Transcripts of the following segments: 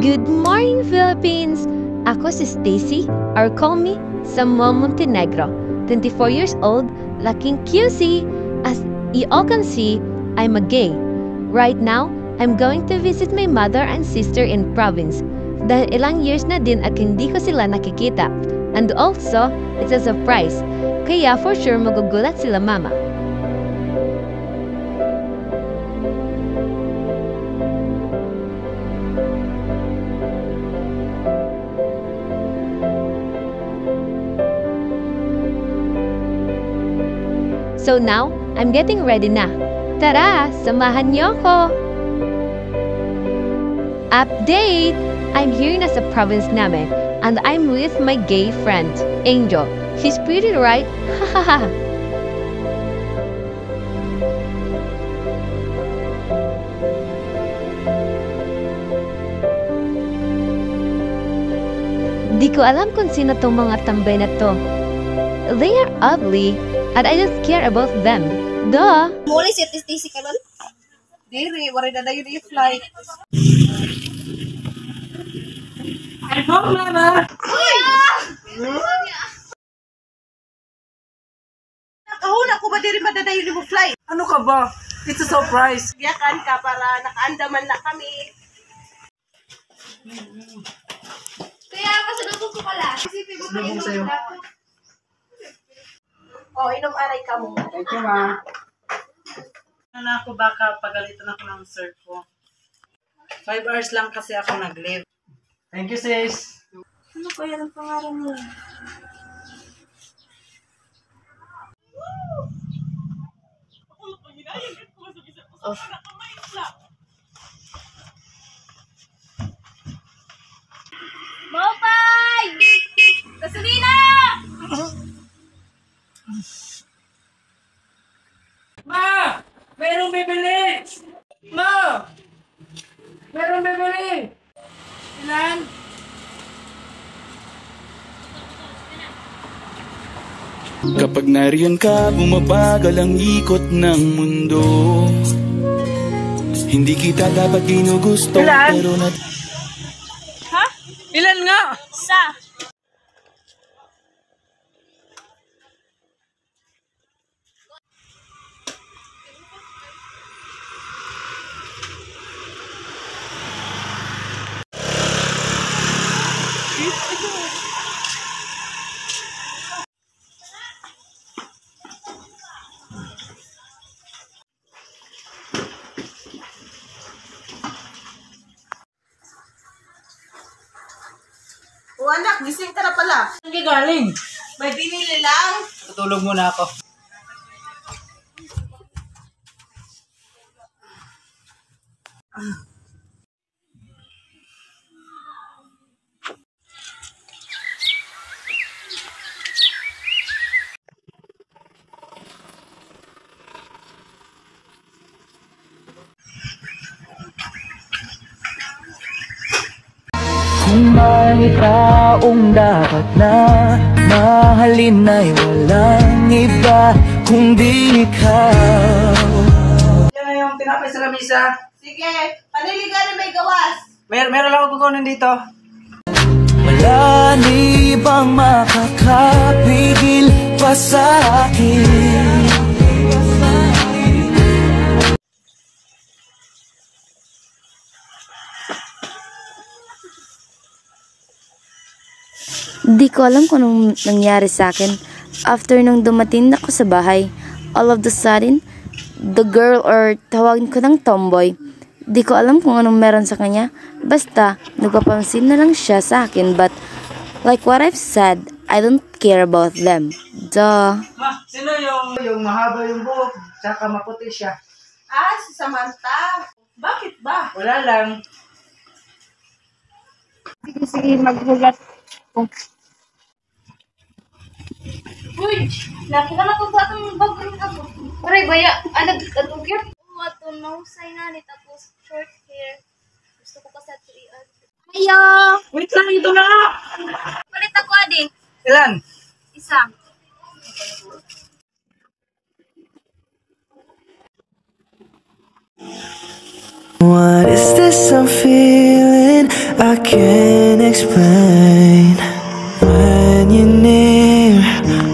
Good morning, Philippines! Ako si Stacy, or call me Samuel Montenegro, 24 years old, laking QC. As you all can see, I'm a gay. Right now, I'm going to visit my mother and sister in province. Dahil ilang years na din at hindi ko sila nakikita. And also, it's a surprise. Kaya for sure magugulat sila mama. So now, I'm getting ready na. Tara, samahan niyo ako! Update! I'm here na sa province namin, and I'm with my gay friend, Angel. She's pretty, right? Hahaha! Di ko alam kung sino tong mga tambay na to. They are ugly, and I just care about them. Duh! Muli si Stacy ka nun? Diri, wari na yun yung flight. Ay, home, mama! Nakahuna ko ba diri madadayon yung flight? Ano ka ba? It's a surprise. Biyakan ka para nakaandaman na kami. Kaya pasalubong ko pala. Salubong sa'yo. Oh, inom aray ka mo. Thank you, ma. Ano ako, baka pagalitan ako ng sir ko. 5 hours lang kasi ako nag-leave. Thank you, sis. Ano kaya ang pangalan mo? Oh. Mopay! Gasolina! Ma! Merong bibili! Ma! Merong bibili! Ilan? Kapag nariyan ka, bumabagal ang ikot ng mundo. Hindi kita dapat ginugusto. Ilan? Pero Ha? Ilan nga? Sa! O anak, gising ka na pala. Saan ka galing? May binili lang. Tutulog muna ako. Kung may taong dapat na mahalin ay walang iba kundi ikaw. Yan na yung tinapay sa lamisa. Sige, paniligan may gawas. Meron lang ako kukunin dito. Wala ni bang makakapigil pa sa akin? Di ko alam kung anong nangyari sa akin. After nung dumating ako sa bahay, all of the sudden, the girl or tawagin ko ng tomboy, di ko alam kung anong meron sa kanya. Basta, nagpapansin na lang siya sa akin. But, like what I've said, I don't care about them. Duh. Ma, sino yung mahaba yung buhok, tsaka maputi siya? Ah, si Samantha. Bakit ba? Wala lang. Sige, maghulat. Uy, nakilala ko ba itong bagong ako? Aray, baya, anag-atong cute? Oo, ito, nausay nga ni, tapos short hair. Gusto ko pa sa tuian. Ayo! Wait lang, ito na nga! Palit ako, adi. Ilan? Isa. What is this I'm feeling? I can't explain. When you're near,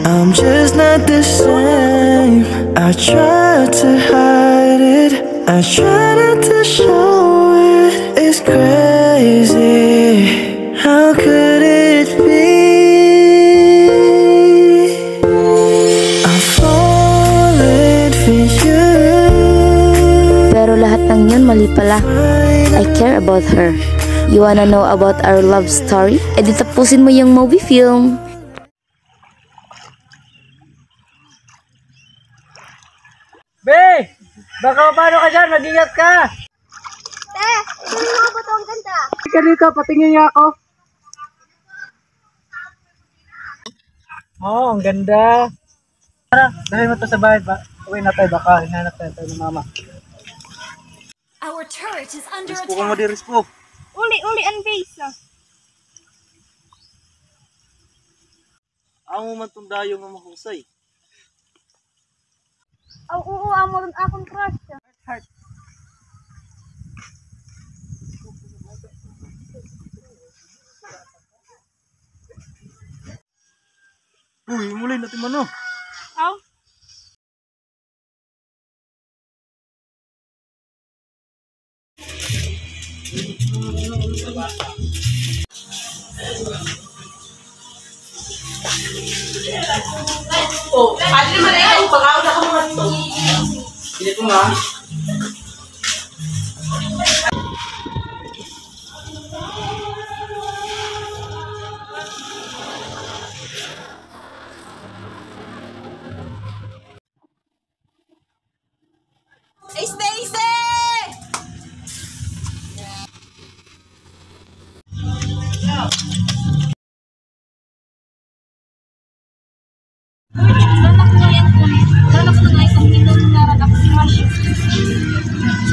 I'm just not the same. I try to hide it, I try not to show it. It's crazy, how could it be? I'm falling for you. Pero lahat ng yun mali pala. I care about her. You wanna know about our love story? E di tapusin mo yung movie film. Be! Baka paano ka dyan? Mag-ingat ka! Sino mga ba ito ang ganda? Ika dito, patingin niya ako. Oo, ang ganda. Tara, dahil mo ito sa bahay ba? Uwi na tayo, baka hinanap tayo ng mama. Our turret is under Rispo ka mo di, Rispo. Uli ang base na. Amo man itong dayo nga mahusay. Oo, amo rin akong crush. Heart. Uy, mulai natin mano. Aw?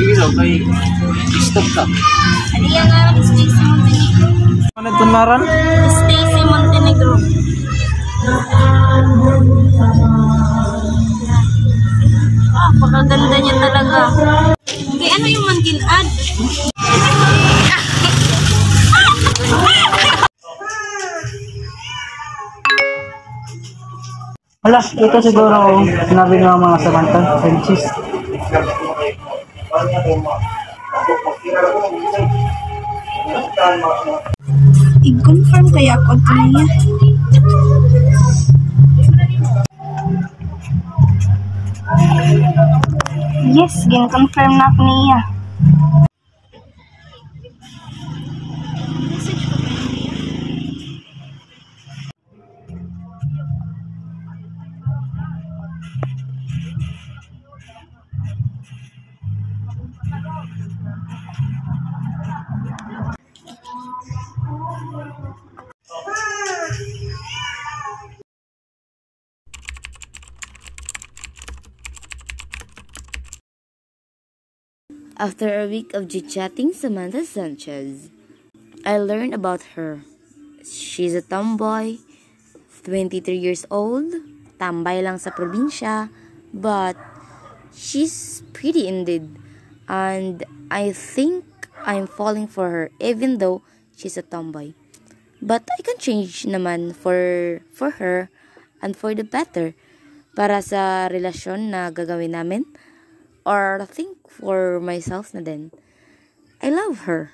Sige daw, kay stop ka. Ano yan nga, Stacy Montenegro. Ano itong naran? Stacy Montenegro. Pagkaganda niya talaga. Okay, ano yung mankin-ad? Hala, ito siguro sinabi ng mga sabantan, Frenchies. I-confirm kaya ako ito niya. Yes, gin-confirm na ako niya. After a week of chit-chatting Samantha Sanchez, I learned about her. She's a tomboy, 23 years old, tambay lang sa probinsya, but she's pretty indeed. And I think I'm falling for her even though she's a tomboy. But I can change naman for her and for the better para sa relasyon na gagawin namin. Or think for myself na din. I love her.